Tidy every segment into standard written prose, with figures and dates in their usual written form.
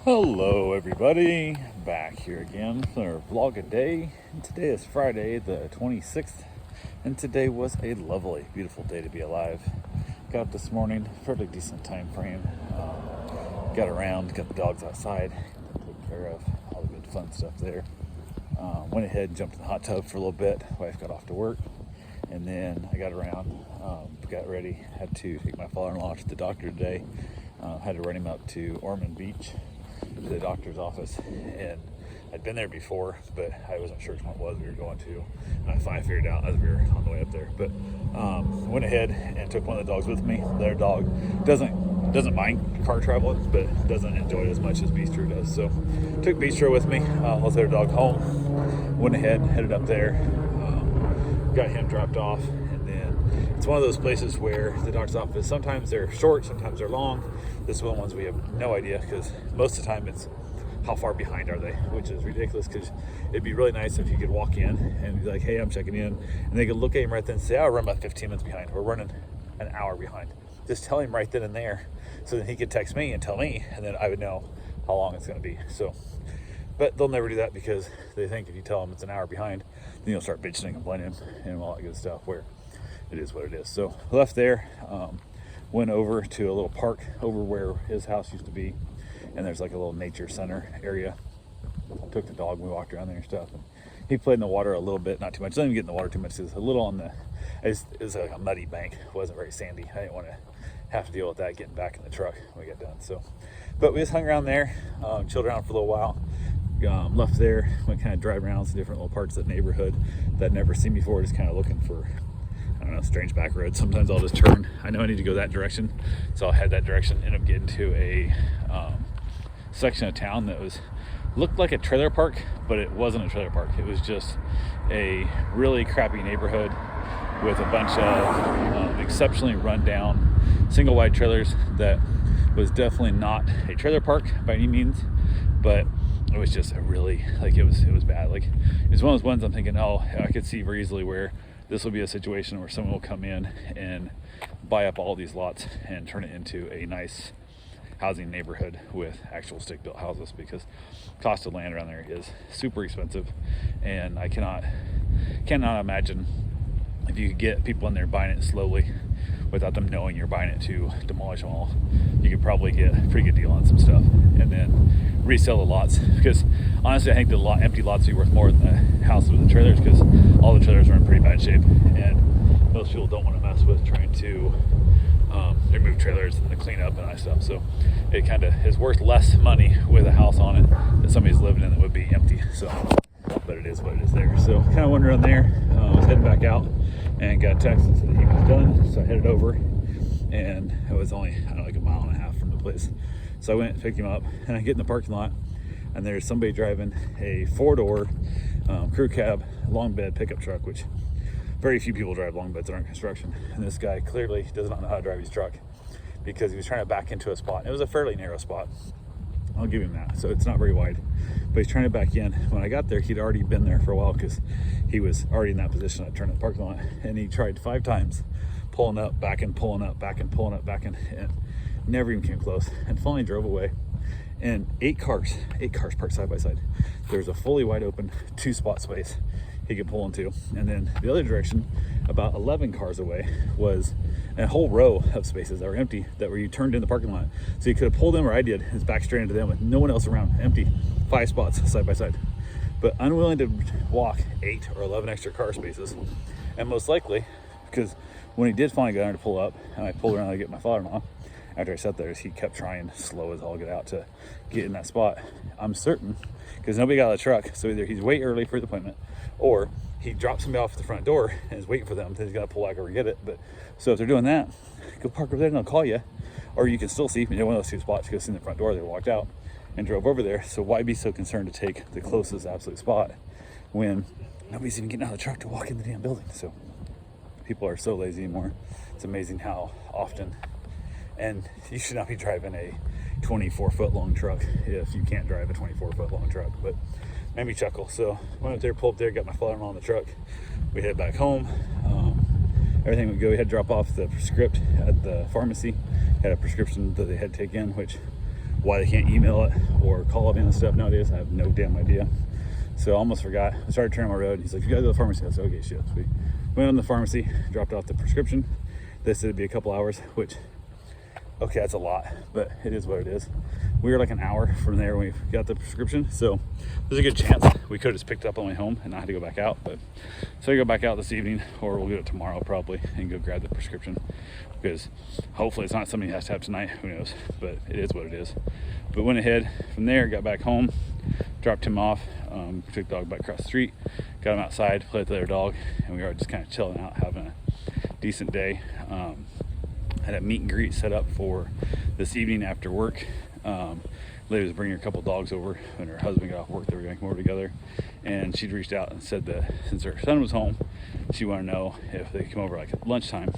Hello everybody, back here again for our vlog a day. And today is Friday the 26th, and today was a lovely, beautiful day to be alive. Got up this morning, fairly decent time frame. Got around, got the dogs outside, took care of all the good fun stuff there. Went ahead and jumped in the hot tub for a little bit. Wife got off to work, and then I got around, got ready, had to take my father-in-law to the doctor today. Had to run him up to Ormond Beach, to the doctor's office, and I'd been there before, but I wasn't sure which one it was we were going to, and I finally figured out as we were on the way up there. But went ahead and took one of the dogs with me. Their dog doesn't mind car traveling, but doesn't enjoy it as much as Bistro does. So took Bistro with me, let their dog home, went ahead, headed up there, got him dropped off, and then it's one of those places where the doctor's office, sometimes they're short, sometimes they're long. This one ones we have no idea, because most of the time it's how far behind are they, which is ridiculous, because it'd be really nice if you could walk in and be like, hey, I'm checking in, and they could look at him right then and say, oh, we're about 15 minutes behind, we're running an hour behind. Just tell him right then and there, so then he could text me and tell me, and then I would know how long it's going to be. So, but they'll never do that, because they think if you tell them it's an hour behind, then you'll start bitching and complaining and all that good stuff, where it is what it is. So left there, went over to a little park over where his house used to be, and there's like a little nature center area. Took the dog and we walked around there and stuff, and he played in the water a little bit, not too much. Didn't even get in the water too much. It was a little on the, it was like a muddy bank. It wasn't very sandy. I didn't want to have to deal with that getting back in the truck when we got done. So, but we just hung around there, chilled around for a little while. Left there, went kind of drive around some different little parts of the neighborhood that I'd never seen before, just kind of looking for, I don't know, strange back roads. Sometimes I'll just turn, I know I need to go that direction, so I'll head that direction. End up getting to a section of town that looked like a trailer park, but it wasn't a trailer park. It was just a really crappy neighborhood with a bunch of exceptionally run down single wide trailers. That was definitely not a trailer park by any means, but it was just a really, like, it was bad. Like, it's one of those ones I'm thinking, oh, I could see very easily where this will be a situation where someone will come in and buy up all these lots and turn it into a nice housing neighborhood with actual stick-built houses, because cost of land around there is super expensive, and I cannot imagine if you could get people in there buying it slowly without them knowing you're buying it to demolish them all. You could probably get a pretty good deal on some stuff and then resell the lots, because honestly I think the empty lots would be worth more than the houses with the trailers, because all the trailers are in pretty bad shape, and most people don't want to mess with trying to remove trailers and the cleanup and all that stuff. So it kind of is worth less money with a house on it that somebody's living in that would be empty. So, but it is what it is there. So kind of went around there, was heading back out, and got a text that said he was done. So I headed over, and it was only, I don't know, like a mile and a half from the place. So I went and picked him up, and I get in the parking lot, and there's somebody driving a 4-door crew cab long bed pickup truck, which very few people drive long beds that aren't construction. And this guy clearly does not know how to drive his truck, because he was trying to back into a spot. It was a fairly narrow spot, I'll give him that. So it's not very wide, but he's trying to back in. When I got there, he'd already been there for a while, because he was already in that position. I turned the parking lot, and he tried 5 times pulling up, backing, pulling up, backing, pulling up, backing, and never even came close, and finally drove away. And 8 cars parked side by side. There's a fully wide open 2-spot space he could pull into, and then the other direction, about 11 cars away, was a whole row of spaces that were empty, that were you turned in the parking lot, so you could have pulled in where I did, and back straight into them with no one else around, empty, 5 spots side by side. But unwilling to walk 8 or 11 extra car spaces, and most likely because when he did finally get down to pull up, and I pulled around to get my father-in-law, after I sat there, he kept trying slow as all get out to get in that spot. I'm certain, because nobody got out of the truck, so either he's way early for the appointment, or he dropped somebody off at the front door and is waiting for them, then he's got to pull back over and get it. But so if they're doing that, go park over there and they'll call you, or you can still see one of those 2 spots, because in the front door they walked out and drove over there. So why be so concerned to take the closest absolute spot when nobody's even getting out of the truck to walk in the damn building? So people are so lazy anymore. It's amazing how often. And you should not be driving a 24-foot long truck if you can't drive a 24-foot long truck. But made me chuckle. So went up there, pulled up there, got my father-in-law on the truck. We head back home. Everything would go. We had to drop off the script at the pharmacy. Had a prescription that they had to take in, which why they can't email it or call it in and stuff nowadays. I have no damn idea. So I almost forgot. I started turning on my road. He's like, you gotta go to the pharmacy. I said, okay, shit. So we went on the pharmacy, dropped off the prescription. They said it'd be a couple hours, which, okay, that's a lot, but it is what it is. We were like an hour from there when we got the prescription, so there's a good chance we could have just picked it up on the way home and not had to go back out. But so I go back out this evening, or we'll do it tomorrow probably, and go grab the prescription, because hopefully it's not something he has to have tonight. Who knows? But it is what it is. But went ahead from there, got back home, dropped him off, took the dog back across the street, got him outside, played with the other dog, and we were just kind of chilling out, having a decent day. Had a meet and greet set up for this evening after work. Lady was bringing a couple dogs over, and her husband got off work. They were going to come over together, and she'd reached out and said that since her son was home, she wanted to know if they could come over like at lunchtime.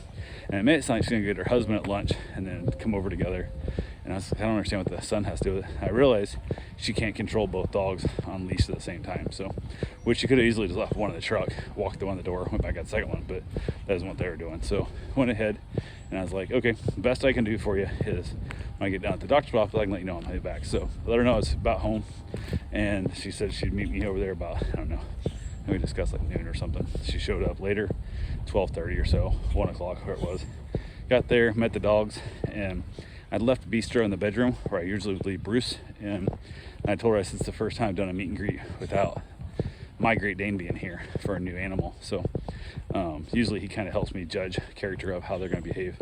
And it made it sound like she's going to get her husband at lunch and then come over together. And I was like, I don't understand what the son has to do with it. I realized she can't control both dogs on leash at the same time. So, which she could have easily just left one in the truck, walked the one in the door, went back at the second one, but that isn't what they were doing. So went ahead, and I was like, okay, the best I can do for you is when I get down at the doctor's office, I can let you know on my way back. So let her know it's about home, and she said she'd meet me over there about, I don't know, we discussed like noon or something. She showed up later, 12:30 or so, 1 o'clock, where it was. Got there, met the dogs, and I'd left Bistro in the bedroom where I usually would leave Bruce, and I told her, it's the first time I've done a meet and greet without my Great Dane being here for a new animal. So usually he kind of helps me judge character of how they're going to behave.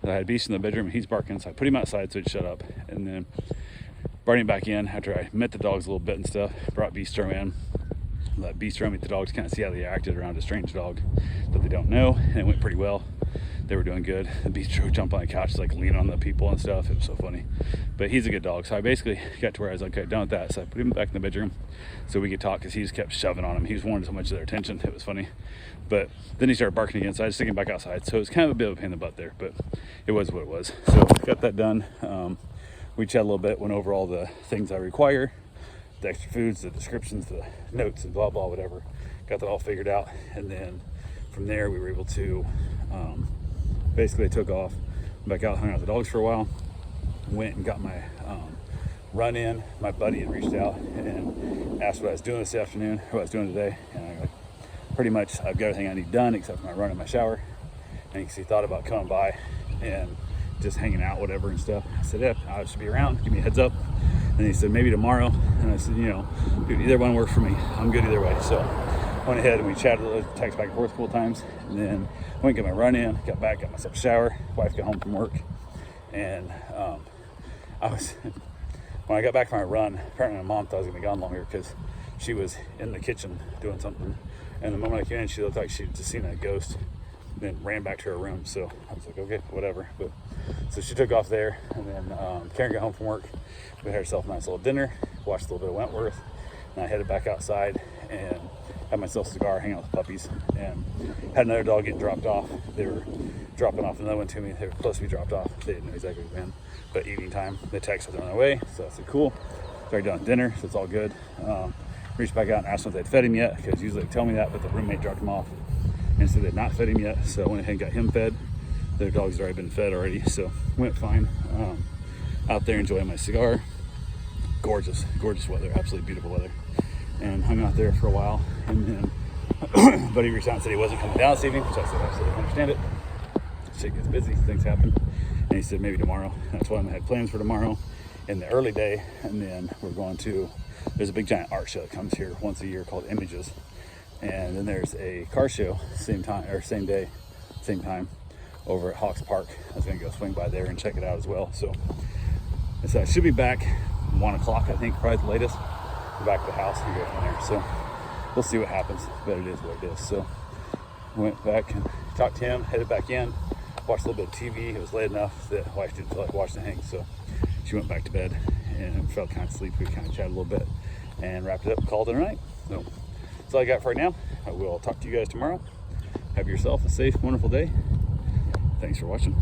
I had Beast in the bedroom, and he's barking, so I put him outside so he'd shut up, and then brought him back in after I met the dogs a little bit and stuff. Brought Bistro in, let Bistro meet the dogs, kind of see how they acted around a strange dog that they don't know, and it went pretty well. They were doing good. The Bistro jumped on the couch, like lean on the people and stuff. It was so funny. But he's a good dog. So I basically got to where I was like, okay, done with that. So I put him back in the bedroom so we could talk, because he just kept shoving on him. He was wanting so much of their attention. It was funny. But then he started barking again, so I just took him back outside. So it was kind of a bit of a pain in the butt there, but it was what it was. So got that done. We chatted a little bit, went over all the things I require, the extra foods, the descriptions, the notes, and blah, blah, whatever. Got that all figured out. And then from there, we were able to basically took off, back out, hung out with the dogs for a while, went and got my run in. My buddy had reached out and asked what I was doing this afternoon, what I was doing today, and I like, pretty much I've got everything I need done except for my run and my shower. And he thought about coming by and just hanging out, whatever, and stuff. I said, yeah, I should be around, give me a heads up. And he said, maybe tomorrow. And I said, you know, dude, either one works for me. I'm good either way. So went ahead and we chatted a little, texted back and forth a couple times, and then went and got my run in, got back, got myself a shower. Wife got home from work, and when I got back from my run, apparently my mom thought I was gonna be gone longer because she was in the kitchen doing something, and the moment I came in, she looked like she'd just seen a ghost, then ran back to her room. So I was like, okay, whatever. But so she took off there, and then Karen got home from work. We had herself a nice little dinner, watched a little bit of Wentworth, and I headed back outside and had myself a cigar, hang out with the puppies, and had another dog get dropped off. They were dropping off another one to me. They were supposed to be dropped off. They didn't know exactly when, but evening time, they texted on their way. So I said, cool. Started doing dinner, so it's all good. Reached back out and asked them if they'd fed him yet, because usually they tell me that, but the roommate dropped him off and said they'd not fed him yet. So I went ahead and got him fed. Their dogs had already been fed already, so went fine. Out there enjoying my cigar. Gorgeous, gorgeous weather, absolutely beautiful weather. And hung out there for a while, and then buddy reached out and said he wasn't coming down this evening, which I said I absolutely understand it. Shit gets busy, things happen. And he said maybe tomorrow. That's why I had plans for tomorrow in the early day, and then we're going to, there's a big giant art show that comes here once a year called Images, and then there's a car show same time, or same day, same time, over at Hawks Park. I was gonna go swing by there and check it out as well. So I should be back 1 o'clock, I think, probably the latest. Back to the house and go from there. So we'll see what happens, but it is what it is. So went back and talked to him, headed back in, watched a little bit of TV. It was late enough that wife didn't feel like watching the thing, so she went back to bed and felt kind of sleepy. We kind of chatted a little bit and wrapped it up, called it a night. So that's all I got for right now. I will talk to you guys tomorrow. Have yourself a safe, wonderful day. Thanks for watching.